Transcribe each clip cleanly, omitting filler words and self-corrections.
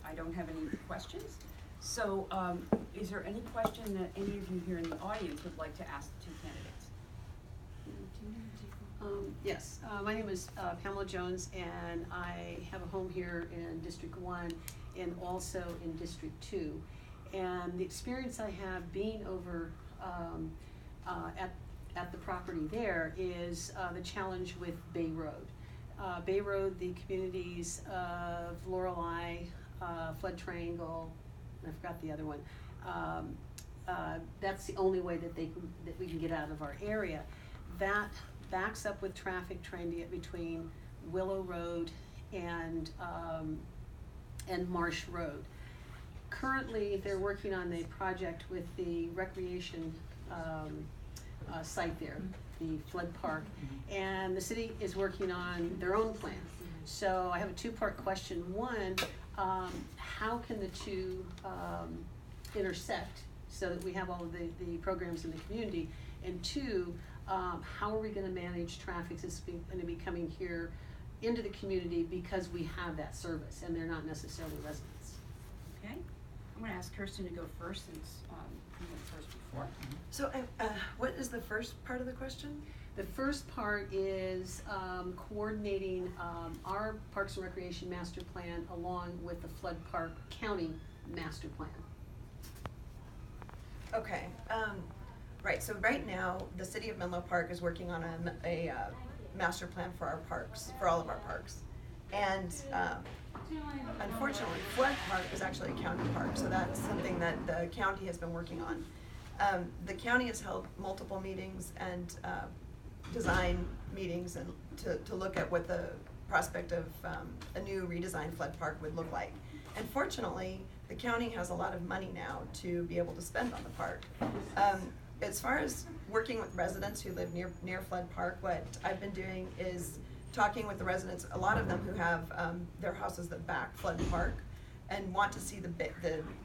I don't have any questions. So is there any question that any of you here in the audience would like to ask the two candidates? Yes, my name is Pamela Jones, and I have a home here in District 1 and also in District 2. And the experience I have being over at the property there is the challenge with Bay Road. Bay Road, the communities of Lorelei, Flood Triangle, I forgot the other one. That's the only way that we can get out of our area. That backs up with traffic trying to get between Willow Road and Marsh Road. Currently, they're working on a project with the recreation site there, the flood park, and the city is working on their own plan. So I have a two-part question. One, how can the two intersect so that we have all of the programs in the community? And two, how are we going to manage traffic that's going to be coming here into the community because we have that service and they're not necessarily residents? Okay, I'm going to ask Kirsten to go first since you went first before. So what is the first part of the question? The first part is coordinating our Parks and Recreation Master Plan along with the Flood Park County Master Plan. Okay, right, so right now, the city of Menlo Park is working on a master plan for our parks, for all of our parks. And unfortunately, Flood Park is actually a county park, so that's something that the county has been working on. The county has held multiple meetings and design meetings and to look at what the prospect of a new redesigned flood park would look like. And fortunately, the county has a lot of money now to be able to spend on the park. As far as working with residents who live near Flood Park, what I've been doing is talking with the residents, a lot of them who have their houses that back Flood Park and want to see the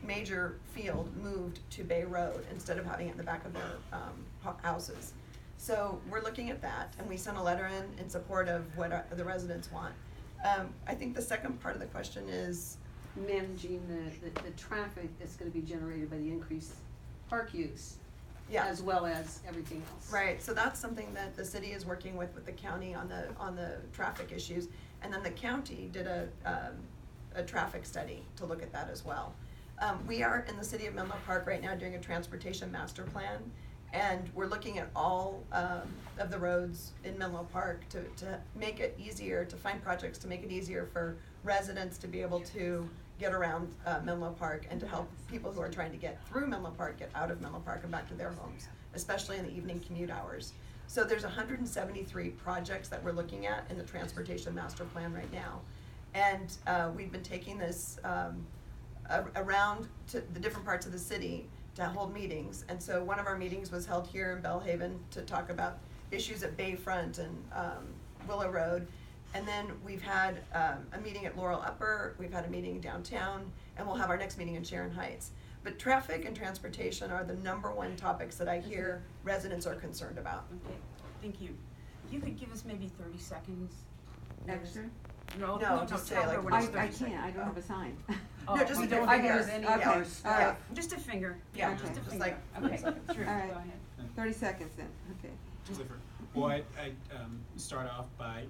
major field moved to Bay Road instead of having it in the back of their houses. So we're looking at that, and we sent a letter in support of what the residents want. I think the second part of the question is managing the traffic that's going to be generated by the increased park use, yeah, as well as everything else. Right. So that's something that the city is working with the county on the traffic issues, and then the county did a traffic study to look at that as well. We are in the city of Menlo Park right now doing a transportation master plan, and we're looking at all of the roads in Menlo Park to make it easier, to find projects to make it easier for residents to be able to get around Menlo Park and to help people who are trying to get through Menlo Park get out of Menlo Park and back to their homes, especially in the evening commute hours. So there's 173 projects that we're looking at in the transportation master plan right now. And we've been taking this around to the different parts of the city to hold meetings. And so one of our meetings was held here in Bellhaven to talk about issues at Bayfront and Willow Road. And then we've had a meeting at Laurel Upper, we've had a meeting downtown, and we'll have our next meeting in Sharon Heights. But traffic and transportation are the #1 topics that I hear residents are concerned about. Okay, thank you. You could give us maybe 30 seconds. Extra? No, just say tell her like. when it's 30 I can't, seconds. I don't have a sign. Oh, No, just you a don't finger. have any Okay, hours. all right. Just a finger. Yeah, Okay. Just a just finger. like Okay, 30 seconds. sure, All right. go ahead. 30 seconds then, okay. Clifford. Well, I start off by,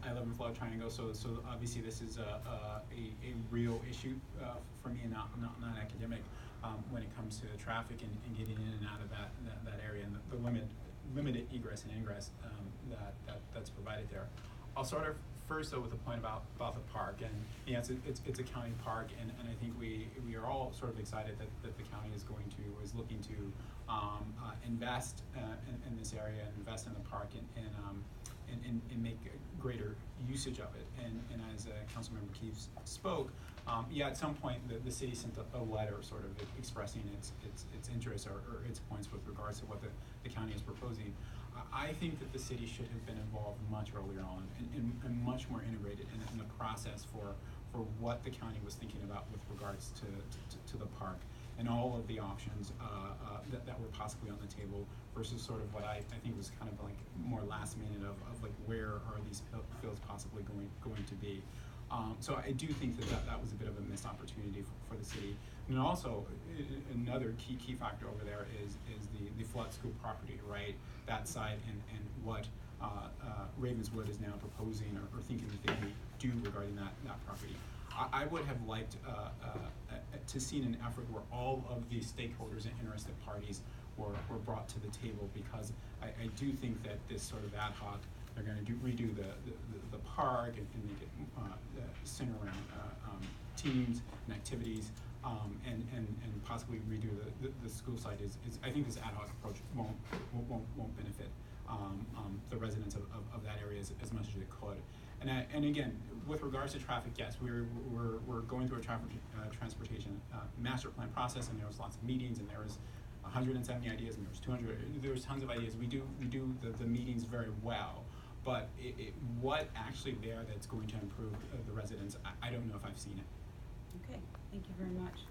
I live in Flood Triangle, so obviously this is a real issue for me and not academic when it comes to traffic and getting in and out of that area and the limited egress and ingress that's provided there. I'll start off first though with the point about the park, and it's a county park, and I think we are all sort of excited that the county is looking to invest in this area and invest in the park and make greater usage of it. And as Councilmember Keefe spoke, at some point the city sent a letter sort of expressing its interest or its points with regards to what the county is proposing. I think that the city should have been involved much earlier on and much more integrated in the process for what the county was thinking about with regards to the park and all of the options that were possibly on the table versus sort of what I think was kind of like more last minute of like where are these fields possibly going to be. So I do think that was a bit of a missed opportunity for the city. And also, another key factor over there is the flood school property, right? That side and what Ravenswood is now proposing or thinking that they may do regarding that property. I would have liked to seen an effort where all of the stakeholders and interested parties were brought to the table, because I do think that this sort of ad hoc, they're going to redo the park and make it center around teams and activities, and possibly redo the school site is I think this ad hoc approach won't benefit the residents of that area as much as it could. And again, with regards to traffic, yes, we're going through a transportation master plan process, and there was lots of meetings, and there was 170 ideas, and there was 200. There was tons of ideas. We do the meetings very well, but what actually there that's going to improve the residents, I don't know if I've seen it. Okay, thank you very much.